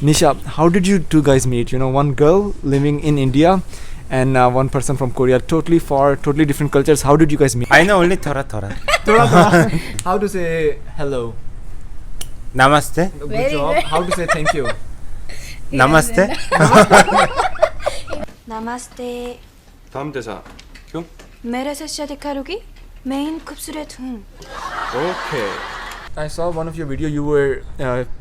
Neesha, how did you two guys meet? You know, one girl living in India and one person from Korea, totally far, totally different cultures. How did you guys meet? I know only Tora Tora. How to say hello? Namaste. Good Very job. good. How to say thank you? Namaste. नमस्ते 다음 대사 큐. मेरे से शादी करोगी मैं इन खूबसूरत हूँ Okay. I saw one of your video. You were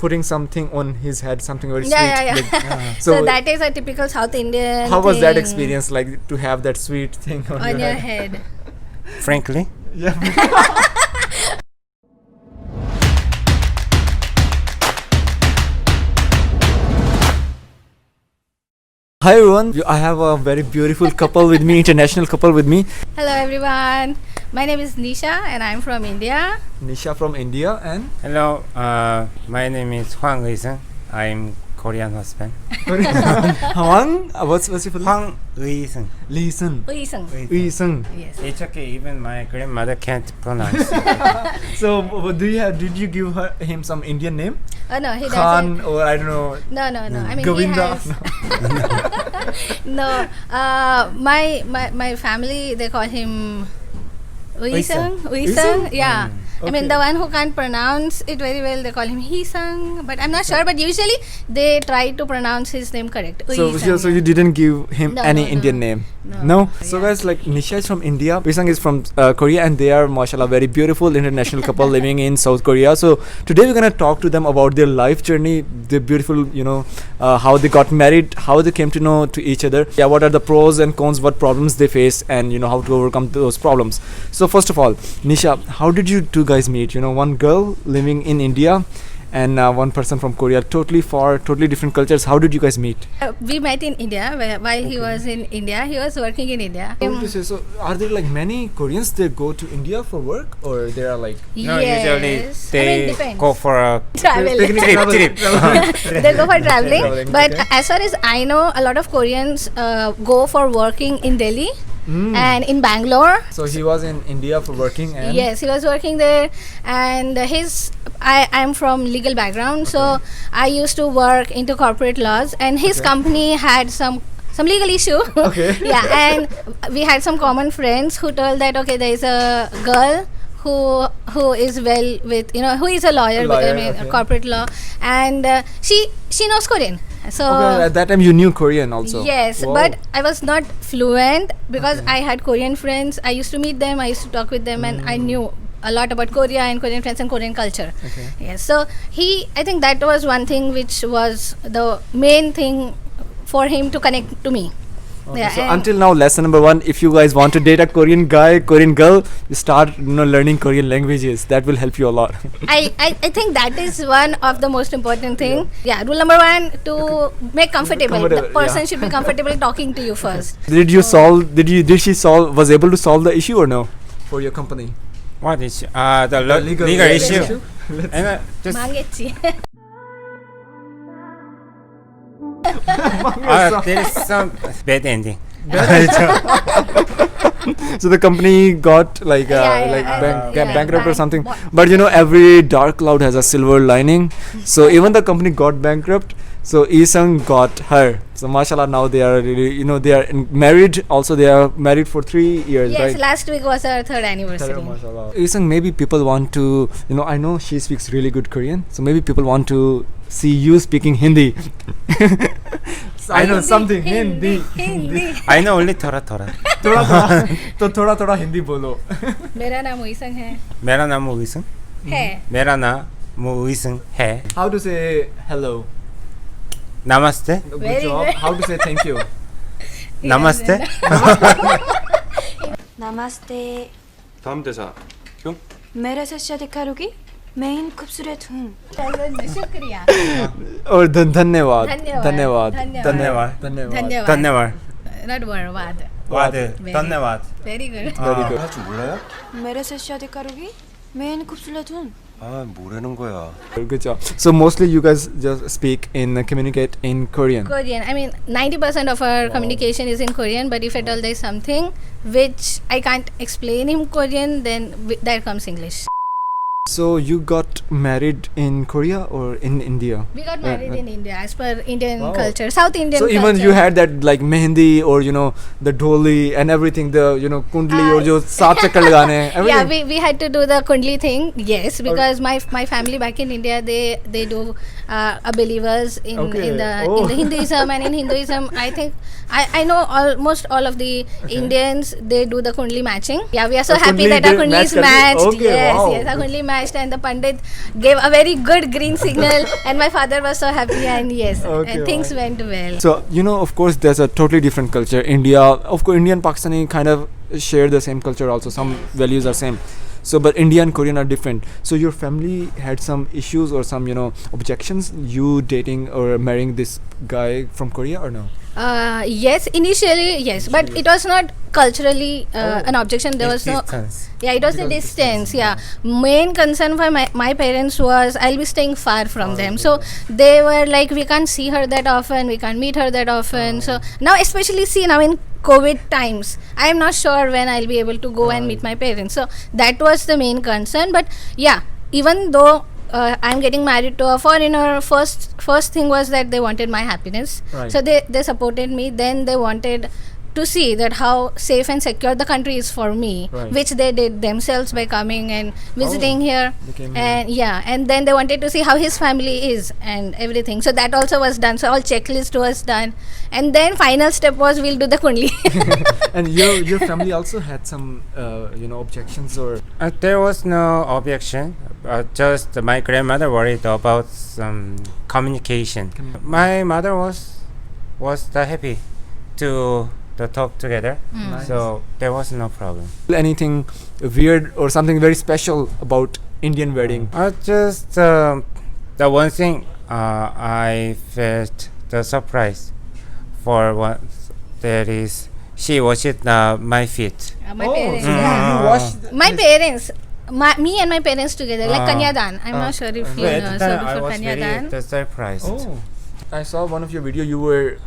putting something on his head, something very sweet. Yeah. like- So that is a typical South Indian how was that thing experience like to have that sweet thing on, on your head? head? Frankly, Yeah. Hi everyone, I have a very beautiful couple with me, international couple with me. Hello everyone. My name is Neesha and I'm from India. Neesha from India and hello. My name is UiSeung. I'm Korean husband. Hwang. What's your full name? UiSeung. UiSeung. UiSeung. UiSeung. Yes. It's okay. Even my grandmother can't pronounce. So, did you give him some Indian name? Oh no, he Khan doesn't. or I don't know. No. I mean Govinda. he has. No. My family, they call him UiSeung. UiSeung? Yeah. I mean, Okay. the one who can't pronounce it very well, they call him Heesung. But I'm not sure. But usually they try to pronounce his name correct. So UiSeung, you didn't give him No, any no. Indian name? No. So Yeah. guys, like Neesha is from India, UiSeung is from Korea, and they are, mashallah, very beautiful international couple living in South Korea. So today we're gonna talk to them about their life journey, their beautiful, how they got married, how they came to know to each other. Yeah, what are the pros and cons, what problems they face, and how to overcome those problems. So first of all, Neesha, how did you two guys meet? One girl living in India and one person from Korea, totally far, totally different cultures. How did you guys meet? We met in India while he was in India. He was working in India. So are there like many Koreans that go to India for work, or there are like No, Yes. usually I mean, they depends. go for a Travel. trip. They go for traveling. Traveling, But okay. as far as I know, a lot of Koreans go for working in Delhi and in Bangalore. So he was in India for working, and Yes, he was working there, and I'm from legal background, so I used to work into corporate laws, and his company had some legal issue. Okay. Yeah, and we had some common friends who told that okay, there is a girl who is well with who is a lawyer, Okay. corporate law, and she knows Korean. So okay, at that time you knew Korean also. yes, Wow. but I was not fluent because I had Korean friends. I used to meet them, I used to talk with them, and I knew a lot about Korea and Korean friends and Korean culture. Okay. Yes, so I think that was one thing which was the main thing for him to connect to me. Okay, Yeah, so and- until now, lesson number 1: if you guys want to date a Korean guy, Korean girl, you start learning Korean languages. That will help you a lot. I think that is one of the most important thing. Yeah, rule number 1, to make comfortable. The Comfortable, person yeah. should be comfortable talking to you first. Did she was able to solve the issue or no for your company? What is the legal issue? And just Mangechi. there is some bad ending. So the company got like bankrupt or something. But every dark cloud has a silver lining. So even the company got bankrupt. So UiSeung got her. So mashallah, now they are really, they are married. Also, they are married for 3 years, Yes, right? last week was our third anniversary. UiSeung, maybe people want to, I know she speaks really good Korean. So maybe people want to see you speaking Hindi. I know something Hindi. I know only Tora Tora. थोड़ा हिंदी बोलो. मेरा नाम UiSeung है. मेरा नाम UiSeung. है. मेरा नाम UiSeung है. How to say hello? Namaste. Good Very job. good. How to say thank you? Namaste. नमस्ते 다음 대사 큐. मेरे से शादी करोगी मैं इन खूबसूरत हूँ शुक्रिया. और धन्यवाद. धन्यवाद. धन्यवाद. धन्यवाद. Not word. वाद. धन्यवाद. Very good. Very good. 할 줄 몰라요? मेरे से शादी करोगी मैं इन खूबसूरत हूँ 아 뭐라는 거야. Good job. So mostly you guys just speak communicate in Korean. Korean. I mean, 90% of our communication is in Korean, but if at all there is something which I can't explain in Korean, then there comes English. So you got married in Korea or in India? We got Right, married right. in India as per Indian Wow. culture, South Indian So culture. even you had that like mehendi or the dholi and everything, the kundli or jo saat chakkar lagane, everything. Yeah, we had to do the kundli thing, yes, because my family back in India, they do are believers in Okay. in the Oh. in the Hinduism, and in Hinduism I think I know almost all of the Indians, they do the kundli matching. Yeah, we are so The happy kundli that our they kundli is match matched. karke? Okay, Yes, wow. yes, our kundli matched, and the pandit gave a very good green signal, and my father was so happy, and yes, Okay, and things wow. went well. So of course there's a totally different culture. India, of course, Indian Pakistani kind of share the same culture also. Some values are same. So but India and Korean are different. So your family had some issues or some objections you dating or marrying this guy from Korea or no? Yes, initially yes, but it was not culturally an objection. There was no. Distance. Yeah, it was the distance. Yeah, main concern for my parents was I'll be staying far from them. So they were like, we can't see her that often, we can't meet her that often. So now, especially see now in COVID times, I am not sure when I'll be able to go and meet my parents. So that was the main concern. But yeah, even though I'm getting married to a foreigner, first thing was that they wanted my happiness. Right. So they supported me. Then they wanted to see that how safe and secure the country is for me, Right. which they did themselves by coming and visiting here. They came And yeah, and then they wanted to see how his family is and everything. So that also was done. So all checklist was done, and then final step was we'll do the kundli. And your family also had some objections or There was no objection. Just my grandmother worried about some communication. My mother was happy to talk together, Nice. so there was no problem. anything weird or something very special about Indian wedding? Just the one thing I felt the surprise for what that is she washed my feet. My parents. Mm. Yeah. You washed My parents. Me and my parents together, like Kanyadan. I'm not sure if you At know. the So time I before was very Kanyadan. surprised. Oh, I saw one of your video. You were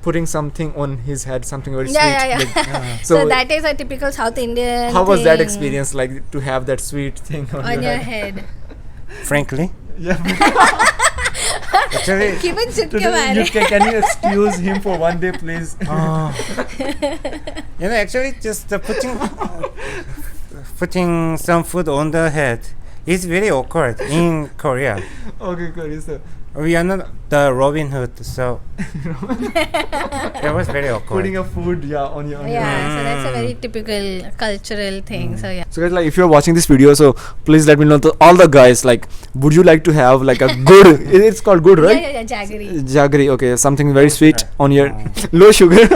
putting something on his head, something very Yeah, sweet. yeah, yeah. Like, So that is a typical South Indian. how was that thing experience like to have that sweet thing on, on your your head? head? Frankly, Yeah. actually, Keep it sit ke you mare. can you excuse him for one day, please? actually, just putting some food on the head is very awkward in Korea. Okay, good. So We are not the Robin Hood, so it was very awkward. putting a food, on your Yeah, so that's a very typical cultural thing. So yeah. So guys, like if you're watching this video, so please let me know all the guys, like, would you like to have like a good? It's called good, right? Yeah, jaggery. Jaggery, okay, something very sweet on your low sugar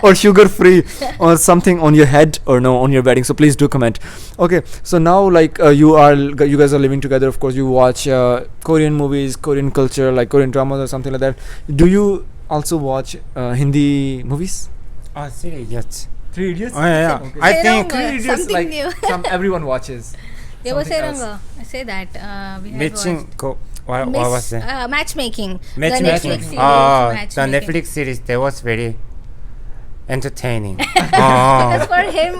or sugar free or something on your head or no on your wedding. So please do comment. Okay, so now like you guys are living together. Of course, you watch Korean movies, Korean culture, like Korean dramas or something like that. Do you also watch Hindi movies? Oh, serious? Yes. Three Idiots. Oh, yeah. Okay. I Say think wrong. Three Idiots, Something like new. everyone watches. Yeah, what's Something it else. I say that. We had matching. What was it? matchmaking. The Matchmaking. Netflix series. Oh, the matchmaking. Netflix series that was very entertaining. Because for him,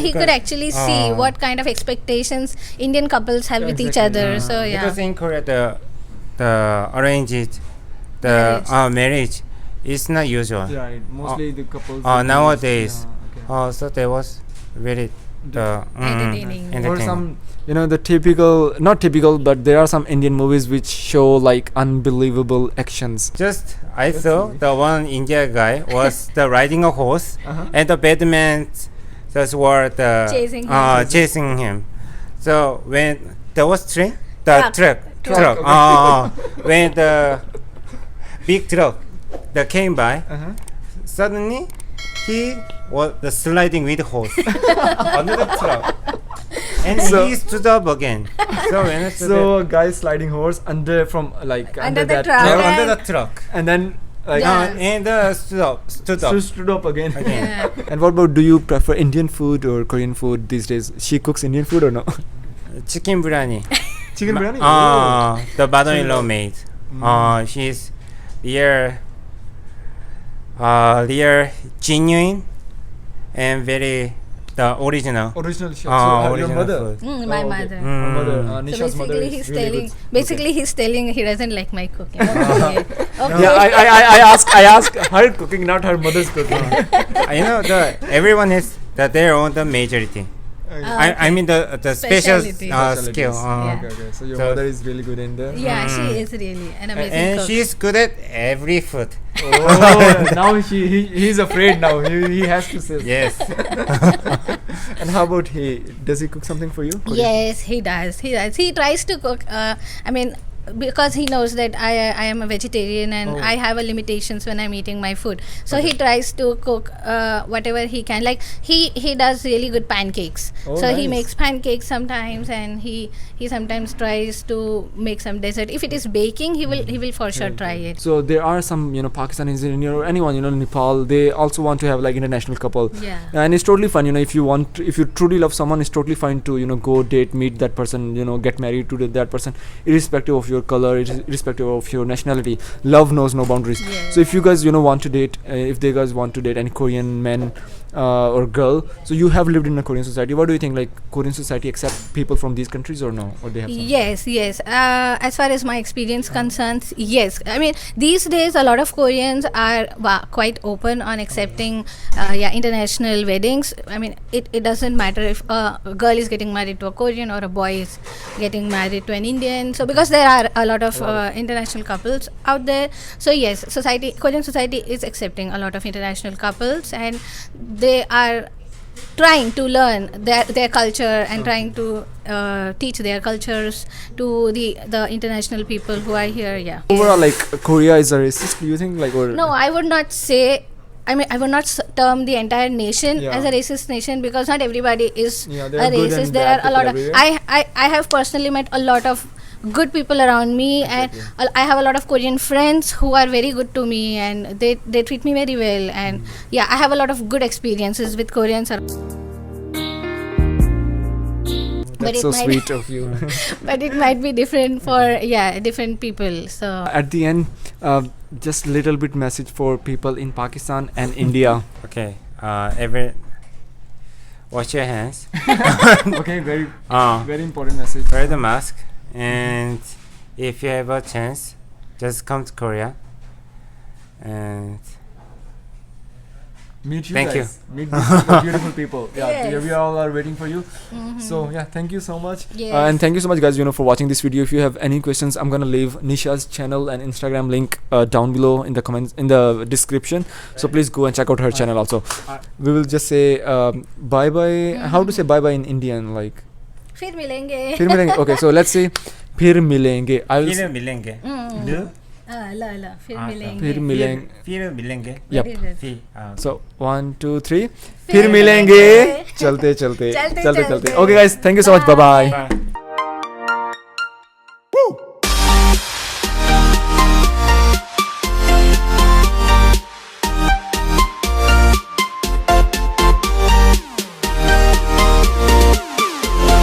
he could because- actually see what kind of expectations Indian couples have with each Exactly. other. So yeah. Because in Korea, the arranged marriage is not usual. Right. Mostly the couples. Nowadays. Yeah, okay. So there was very Entertaining. Or some, the typical, not typical, but there are some Indian movies which show like unbelievable actions. Just I That's saw nice. the one India guy was the riding a horse, Uh-huh. and the Batman just were the Chasing him. So when there was truck, Truck, when the big truck that came by, Uh-huh. suddenly he was the sliding with horse under the truck, and So- he stood up again. So when I stood So a guy sliding horse under Under the that truck. up, Yeah. under the truck, and then like Yeah. and stood up. stood up again. Again. Yeah. And what about, do you prefer Indian food or Korean food these days? She cooks Indian food or no? Chicken biryani. Chicken biryani. Oh. The mother-in-law made. Mm. She's real, genuine, and very the original. Original chef. Oh, So, your original mother. food. My Oh, okay. mother. Her mother. So Nisha's mother basically, is he's really telling. good. Basically, he's telling he doesn't like my cooking. Okay. Okay. Yeah, I ask her cooking, not her mother's cooking. You know, everyone has their own the majority. I mean the special Speciality. skill. Yeah. Okay. So your So- mother is really good in there. Yeah, she is really an amazing And cook. she's good at every food. Oh, now he's afraid now. He has to say. Yes. And how about he? Does he cook something for you? Yes, he does. He tries to cook. I mean, because he knows that I am a vegetarian and Oh. I have a limitations when I'm eating my food. So he tries to cook whatever he can. Like he does really good pancakes. Oh, So he nice. makes pancakes sometimes, and he sometimes tries to make some dessert. If it is baking, he will for sure try it. So there are some Pakistanis in or anyone Nepal. They also want to have like international couple. Yeah. And it's totally fine. If you truly love someone, it's totally fine to go date, meet that person, get married to that person, irrespective of your color, irrespective of your nationality. Love knows no boundaries. Yes. So if you guys want to date, if they guys want to date any Korean man or girl, so you have lived in a Korean society. What do you think? Like Korean society accept people from these countries or no? Or they have some? Yes. As far as my experience concerns, yes. I mean, these days a lot of Koreans are quite open on accepting international weddings. I mean, it doesn't matter if a girl is getting married to a Korean or a boy is getting married to an Indian. So because there are a lot of international couples out there. So yes, Korean society is accepting a lot of international couples, and they are trying to learn their culture and trying to teach their cultures to the international people who are here. Yeah. Overall, like Korea is a racist. Do you think or No, I would not say. I mean, I would not term the entire nation Yeah. as a racist nation, because not everybody is Yeah, a there are good racist. and There bad are a lot of. people everywhere. I have personally met a lot of good people around me, and I have a lot of Korean friends who are very good to me, and they treat me very well. And yeah, I have a lot of good experiences with Koreans. That's so sweet of you. But it might be different for different people. So At the end, just little bit message for people in Pakistan and India. Okay. Wash your hands. Okay, very Uh, very important message. wear the mask, and if you have a chance, just come to Korea. And Meet you Thank guys. Meet these beautiful people. Yeah, Yes. we all are waiting for you. So yeah, thank you so much. Yes. And thank you so much, guys. For watching this video. If you have any questions, I'm gonna leave Neesha's channel and Instagram link down below in the comments in the description. So please go and check out her channel also. We will just say bye bye. How to say bye bye in Indian? Like फिर मिलेंगे. फिर मिलेंगे. Okay, so let's say फिर मिलेंगे. I will. फिर मिलेंगे. Do? ला फिर मिलेंगे. फिर मिलेंगे. फिर मिलेंगे. Yep. Very good. फिर. So 1 2 3 फिर मिलेंगे. चलते चलते. चलते. Okay guys, thank you so much. Bye bye. Bye.